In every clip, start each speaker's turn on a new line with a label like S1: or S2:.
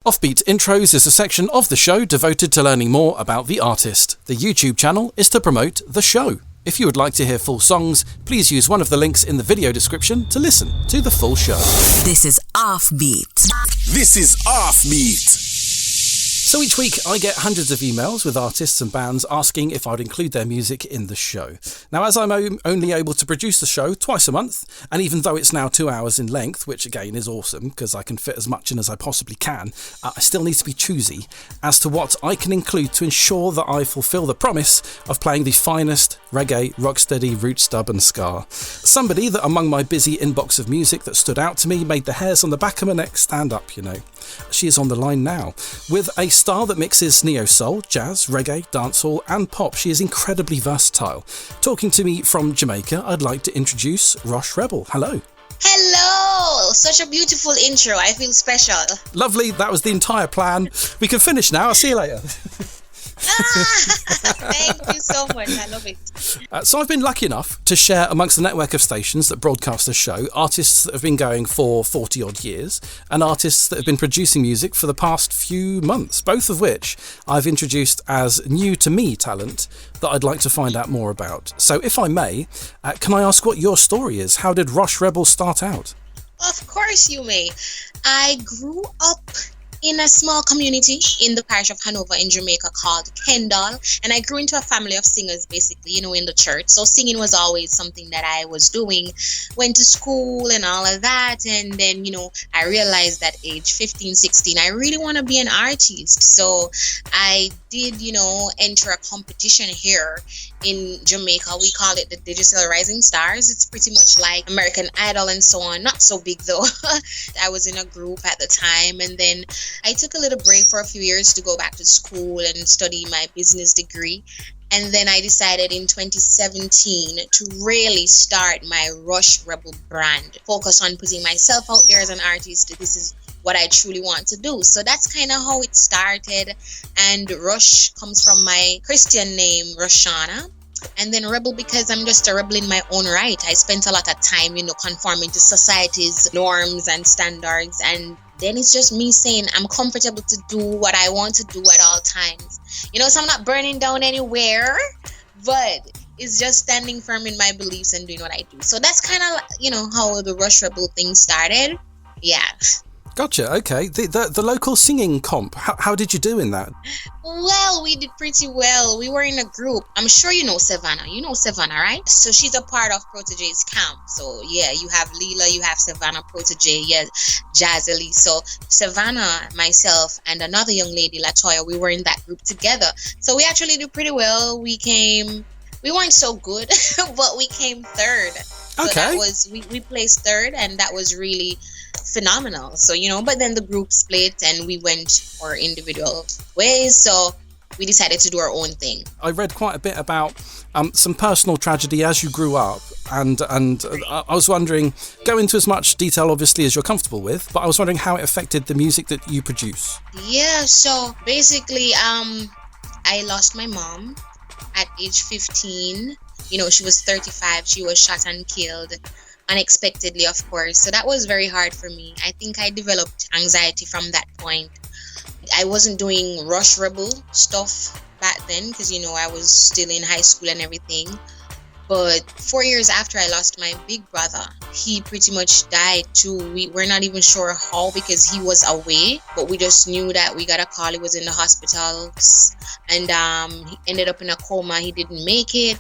S1: Offbeat Intros is a section of the show devoted to learning more about the artist. The YouTube channel is to promote the show. If you would like to hear full songs, please use one of the links in the video description to listen to the full show.
S2: This is Offbeat.
S3: This is Offbeat.
S1: So each week I get hundreds of emails with artists and bands asking if I'd include their music in the show. Now, as I'm only able to produce the show twice a month, and even though it's now 2 hours in length, which again is awesome because I can fit as much in as I possibly can, I still need to be choosy as to what I can include to ensure that I fulfil the promise of playing the finest reggae, rocksteady, root stub and ska. Somebody that among my busy inbox of music that stood out to me made the hairs on the back of my neck stand up, you know. She is on the line now. With a style that mixes neo-soul, jazz, reggae, dancehall and pop, she is incredibly versatile. Talking to me from Jamaica, I'd like to introduce Rosh Rebel. Hello.
S4: Hello! Such a beautiful intro. I feel special.
S1: Lovely. That was the entire plan. We can finish now. I'll see you later.
S4: Thank you so much. I love it.
S1: So I've been lucky enough to share amongst the network of stations that broadcast the show artists that have been going for 40 odd years and artists that have been producing music for the past few months, both of which I've introduced as new to me talent that I'd like to find out more about. So if I may, can I ask what your story is? How did Rosh Rebel start out?
S4: Of course you may. I grew up in a small community in the parish of Hanover in Jamaica called Kendall, and I grew into a family of singers basically, you know, in the church. So singing was always something that I was doing. Went to school and all of that, and then, you know, I realized at age 15, 16, I really want to be an artist. So I did, you know, enter a competition here in Jamaica. We call it the Digital Rising Stars. It's pretty much like American Idol and so on. Not so big though. I was in a group at the time, and then I took a little break for a few years to go back to school and study my business degree. And then I decided in 2017 to really start my Rosh Rebel brand. Focus on putting myself out there as an artist. This is what I truly want to do. So that's kind of how it started. And Rosh comes from my Christian name, Roshana. And then Rebel because I'm just a rebel in my own right. I spent a lot of time, you know, conforming to society's norms and standards. And then it's just me saying I'm comfortable to do what I want to do at all times. You know, so I'm not burning down anywhere, but it's just standing firm in my beliefs and doing what I do. So that's kind of, you know, how the Rosh Rebel thing started. Yeah.
S1: Gotcha. Okay. The local singing comp. How did you do in that?
S4: Well, we did pretty well. We were in a group. I'm sure you know Savannah. You know Savannah, right? So she's a part of Protege's camp. So yeah, you have Leela, you have Savannah, Protege, yeah, Jazzy. So Savannah, myself, and another young lady, Latoya, we were in that group together. So we actually did pretty well. We weren't so good, but we came third. So
S1: okay.
S4: That was we placed third, and that was really phenomenal. So, you know, but then the group split and we went our individual ways. So we decided to do our own thing.
S1: I read quite a bit about some personal tragedy as you grew up, and I was wondering, go into as much detail obviously as you're comfortable with, but I was wondering how it affected the music that you produce.
S4: Yeah, so basically I lost my mom at age 15. You know, she was 35. She was shot and killed unexpectedly, of course. So that was very hard for me. I think I developed anxiety from that point. I wasn't doing Rosh Rebel stuff back then because, you know, I was still in high school and everything. But 4 years after I lost my big brother, he pretty much died too. We're not even sure how because he was away, but we just knew that we got a call. He was in the hospital and he ended up in a coma. He didn't make it.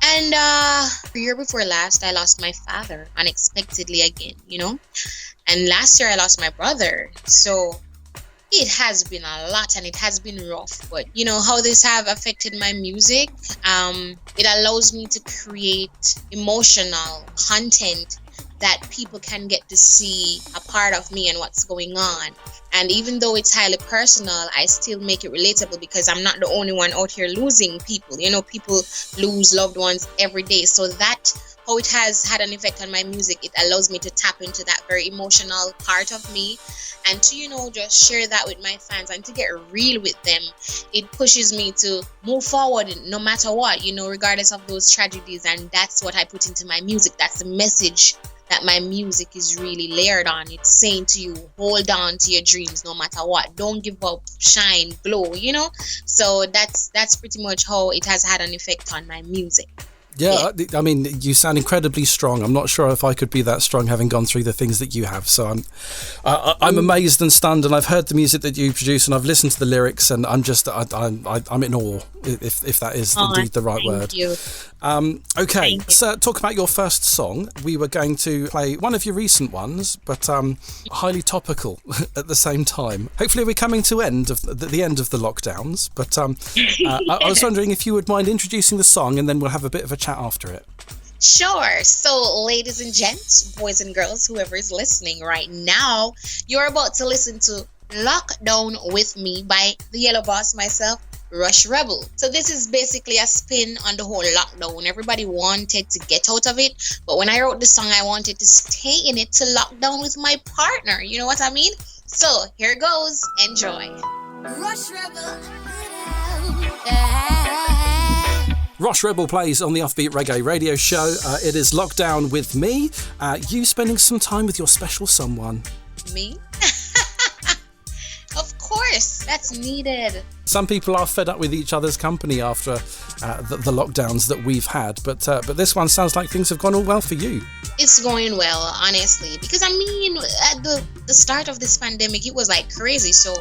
S4: And the year before last, I lost my father unexpectedly again, you know. And last year I lost my brother. So it has been a lot and it has been rough. But, you know, how this have affected my music, it allows me to create emotional content that people can get to see a part of me and what's going on. And even though it's highly personal, I still make it relatable because I'm not the only one out here losing people. You know, people lose loved ones every day. So that, how it has had an effect on my music, it allows me to tap into that very emotional part of me and to, you know, just share that with my fans and to get real with them. It pushes me to move forward no matter what, you know, regardless of those tragedies. And that's what I put into my music. That's the message that my music is really layered on. It's saying to you, hold on to your dreams no matter what. Don't give up, shine, glow, you know? So that's pretty much how it has had an effect on my music.
S1: Yeah, I mean, you sound incredibly strong. I'm not sure if I could be that strong having gone through the things that you have. So I'm amazed and stunned, and I've heard the music that you produce, and I've listened to the lyrics, and I'm just I'm in awe, if that is indeed the right word.
S4: You.
S1: Okay, so talk about your first song. We were going to play one of your recent ones, but highly topical at the same time. Hopefully, we're coming to the end of the lockdowns. But I was wondering if you would mind introducing the song, and then we'll have a bit of a chat after it.
S4: Sure. So, ladies and gents, boys and girls, whoever is listening right now, you're about to listen to Lockdown with Me by the Yellow Boss, myself, Rosh Rebel. So this is basically a spin on the whole lockdown. Everybody wanted to get out of it, but when I wrote the song, I wanted to stay in it to lock down with my partner. You know what I mean? So here goes. Enjoy.
S2: Rosh Rebel.
S1: Rosh Rebel plays on the Offbeat Reggae Radio Show. It is Lockdown with Me. You spending some time with your special someone.
S4: Me? Of course, that's needed.
S1: Some people are fed up with each other's company after the lockdowns that we've had, but this one sounds like things have gone all well for you.
S4: It's going well, honestly, because I mean, at the start of this pandemic, it was like crazy. So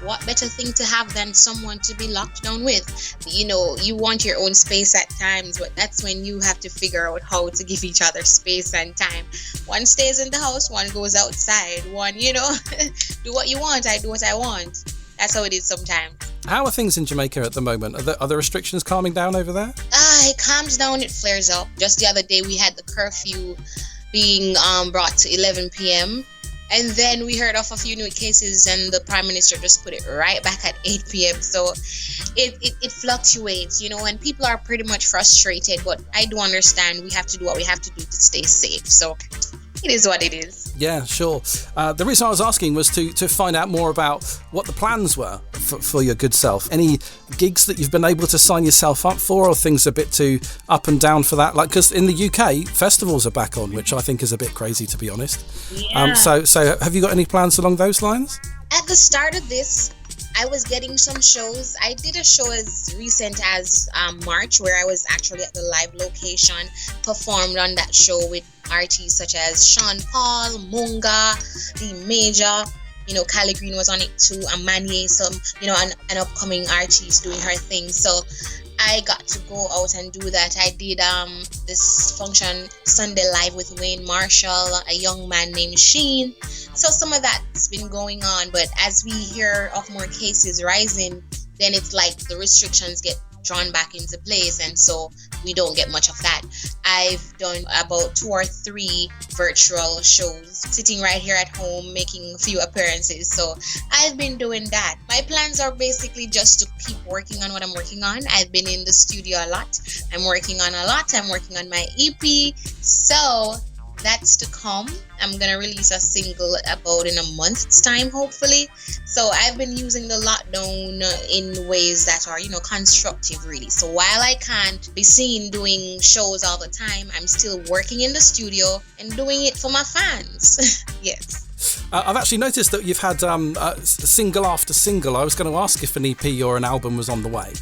S4: what better thing to have than someone to be locked down with? You know, you want your own space at times, but that's when you have to figure out how to give each other space and time. One stays in the house, one goes outside, one, you know, do what you want, I do what I want. That's how it is sometimes.
S1: How are things in Jamaica at the moment? Are the restrictions calming down over there?
S4: It calms down, it flares up. Just the other day we had the curfew being brought to 11 p.m. And then we heard of a few new cases, and the Prime Minister just put it right back at 8 p.m. So it fluctuates, you know, and people are pretty much frustrated. But I do understand we have to do what we have to do to stay safe. So it is what it is.
S1: Yeah, sure. The reason I was asking was to find out more about what the plans were for your good self. Any gigs that you've been able to sign yourself up for, or things a bit too up and down for that? Like, because in the UK, festivals are back on, which I think is a bit crazy, to be honest.
S4: Yeah.
S1: So have you got any plans along those lines?
S4: At the start of this, I was getting some shows. I did a show as recent as March, where I was actually at the live location, performed on that show with artists such as Sean Paul, Munga, D Major, you know, Kylie Green was on it too, Amanye, some, you know, an upcoming artist doing her thing. So I got to go out and do that. I did this function Sunday Live with Wayne Marshall, a young man named Sheen. So some of that's been going on, but as we hear of more cases rising, then it's like the restrictions get drawn back into place, and so we don't get much of that. I've done about 2 or 3 virtual shows, sitting right here at home, making a few appearances. So I've been doing that. My plans are basically just to keep working on what I'm working on. I've been in the studio a lot. I'm working on a lot. I'm working on my EP. So that's to come. I'm gonna release a single about in a month's time, hopefully. So I've been using the lockdown in ways that are, you know, constructive, really. So while I can't be seen doing shows all the time, I'm still working in the studio and doing it for my fans. Yes.
S1: I've actually noticed that you've had single after single. I was going to ask if an EP or an album was on the way.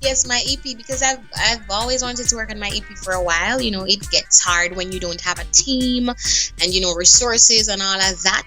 S4: Yes, my EP, because I've always wanted to work on my EP for a while. You know, it gets hard when you don't have a team and, you know, resources and all of that.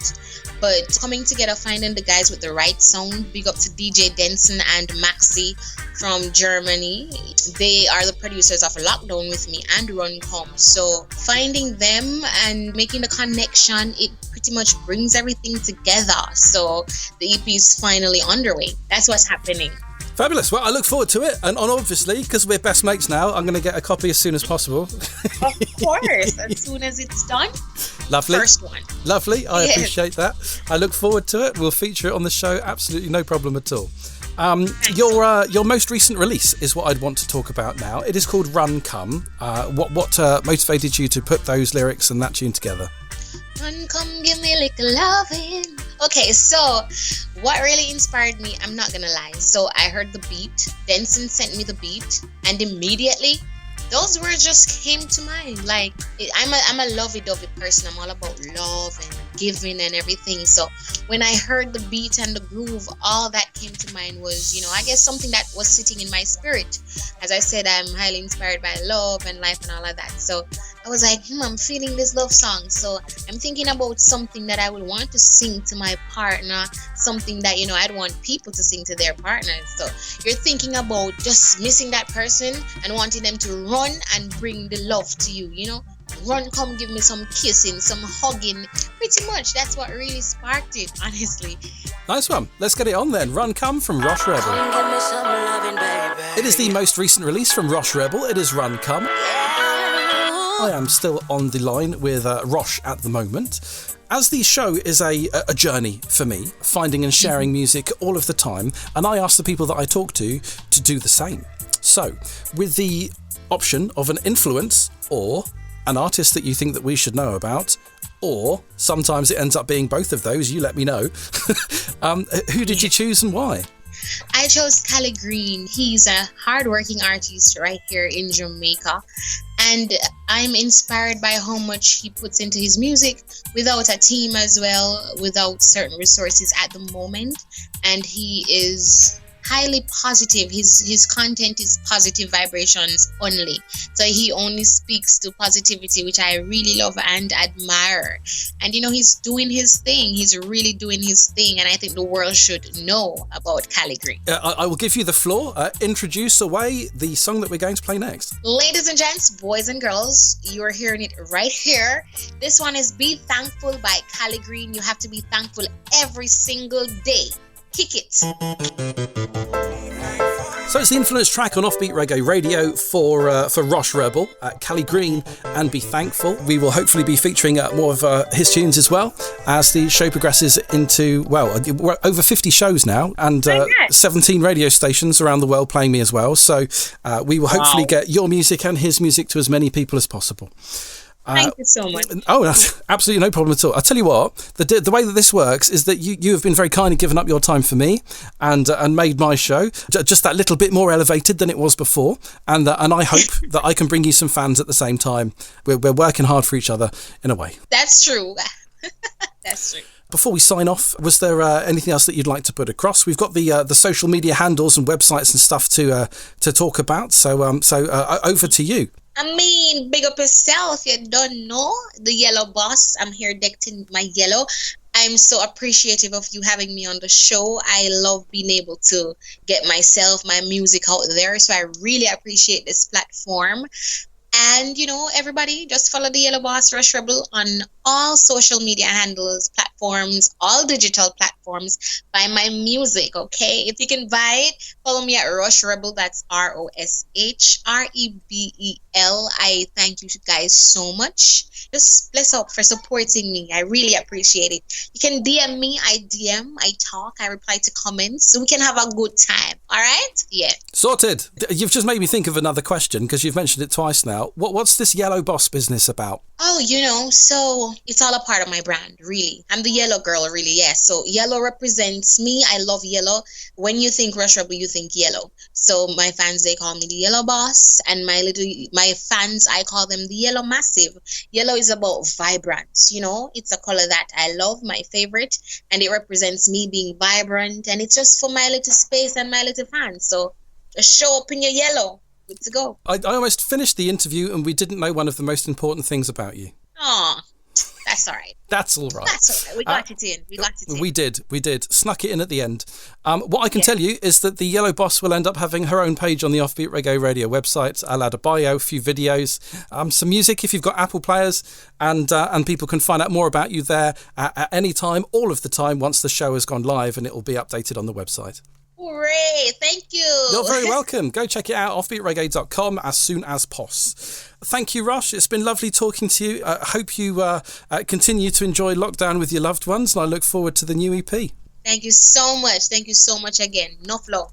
S4: But coming together, finding the guys with the right sound. Big up to DJ Denson and Maxi from Germany. They are the producers of Lockdown with Me and Runcom. So finding them and making the connection, it pretty much brings everything together. So the EP is finally underway. That's what's happening.
S1: Fabulous. Well, I look forward to it. And obviously, because we're best mates now, I'm going to get a copy as soon as possible.
S4: Of course. As soon as it's done.
S1: Lovely.
S4: First one.
S1: Lovely. I appreciate that. I look forward to it. We'll feature it on the show. Absolutely no problem at all. Your most recent release is what I'd want to talk about now. It is called Run Come. What motivated you to put those lyrics and that tune together?
S4: Run, come, give me a little loving. Okay, so what really inspired me, I'm not gonna lie. So I heard the beat. Denson sent me the beat, and immediately those words just came to mind. Like, I'm a lovey-dovey person. I'm all about love and giving and everything. So when I heard the beat and the groove, all that came to mind was, I guess something that was sitting in my spirit. As I said, I'm highly inspired by love and life and all of that. So I was like, I'm feeling this love song. So I'm thinking about something that I would want to sing to my partner, something that, I'd want people to sing to their partners. So you're thinking about just missing that person and wanting them to run and bring the love to you, Run, come give me some kissing, some hugging. Pretty much, that's what really sparked it, honestly.
S1: Nice one. Let's get it on then. Run Come from Rosh Rebel. It is the most recent release from Rosh Rebel. It is Run Come. I am still on the line with Rosh at the moment. As the show is a journey for me, finding and sharing music all of the time, and I ask the people that I talk to do the same. So, with the option of an influence or an artist that you think that we should know about, or sometimes it ends up being both of those, you let me know. Who did you choose and why?
S4: I chose Cali Green. He's a hardworking artist right here in Jamaica. And I'm inspired by how much he puts into his music without a team as well, without certain resources at the moment. And he is highly positive. His content is positive vibrations only. So he only speaks to positivity, which I really love and admire. And he's doing his thing. He's really doing his thing, and I think the world should know about Cali Green.
S1: I will give you the floor. Introduce away the song that we're going to play next.
S4: Ladies and gents, boys and girls, you are hearing it right here. This one is Be Thankful by Cali Green. You have to be thankful every single day. Kick it.
S1: So it's the influence track on Offbeat Reggae Radio for Rosh Rebel, Cali Green and Be Thankful. We will hopefully be featuring more of his tunes as well as the show progresses into, we're over 50 shows now and 17 radio stations around the world playing me as well. So we will hopefully get your music and his music to as many people as possible.
S4: Thank you so much.
S1: Oh, that's absolutely no problem at all. I'll tell you what, the way that this works is that you have been very kindly given up your time for me and made my show just that little bit more elevated than it was before. And I hope that I can bring you some fans at the same time. We're working hard for each other in a way.
S4: That's true. That's true.
S1: Before we sign off, was there anything else that you'd like to put across? We've got the social media handles and websites and stuff to talk about. So over to you.
S4: Big up yourself. You don't know the Yellow Boss. I'm here decked in my yellow. I'm so appreciative of you having me on the show. I love being able to get myself, my music out there. So I really appreciate this platform. And, everybody just follow the Yellow Boss Rosh Rebel on all social media handles, platforms, all digital platforms. Buy my music, okay? If you can buy it, follow me at Rosh Rebel. That's RoshRebel. I thank you guys so much. Just bless up for supporting me. I really appreciate it. You can DM me. I DM, I talk, I reply to comments. So we can have a good time. All right? Yeah.
S1: Sorted. You've just made me think of another question because you've mentioned it twice now. What's this Yellow Boss business about?
S4: Oh, so it's all a part of my brand, really. I'm the yellow girl, really, yes. So yellow represents me. I love yellow. When you think Rosh Rebel, you think yellow. So my fans, they call me the Yellow Boss. And my fans, I call them the Yellow Massive. Yellow is about vibrance, It's a color that I love, my favorite. And it represents me being vibrant. And it's just for my little space and my little fans. So just show up in your yellow. Good to go.
S1: I almost finished the interview and we didn't know one of the most important things about you.
S4: Oh, that's all right.
S1: That's all right.
S4: That's all right. We got it in.
S1: We did. Snuck it in at the end. What I can tell you is that the Yellow Boss will end up having her own page on the Offbeat Reggae Radio website. I'll add a bio, a few videos, some music if you've got Apple players, and people can find out more about you there at any time, all of the time, once the show has gone live, and it will be updated on the website.
S4: Hooray! Thank you.
S1: You're very welcome. Go check it out, offbeatreggae.com, as soon as pos. Thank you, Rosh. It's been lovely talking to you. I hope you continue to enjoy lockdown with your loved ones, and I look forward to the new EP.
S4: Thank you so much. Thank you so much again. No flow.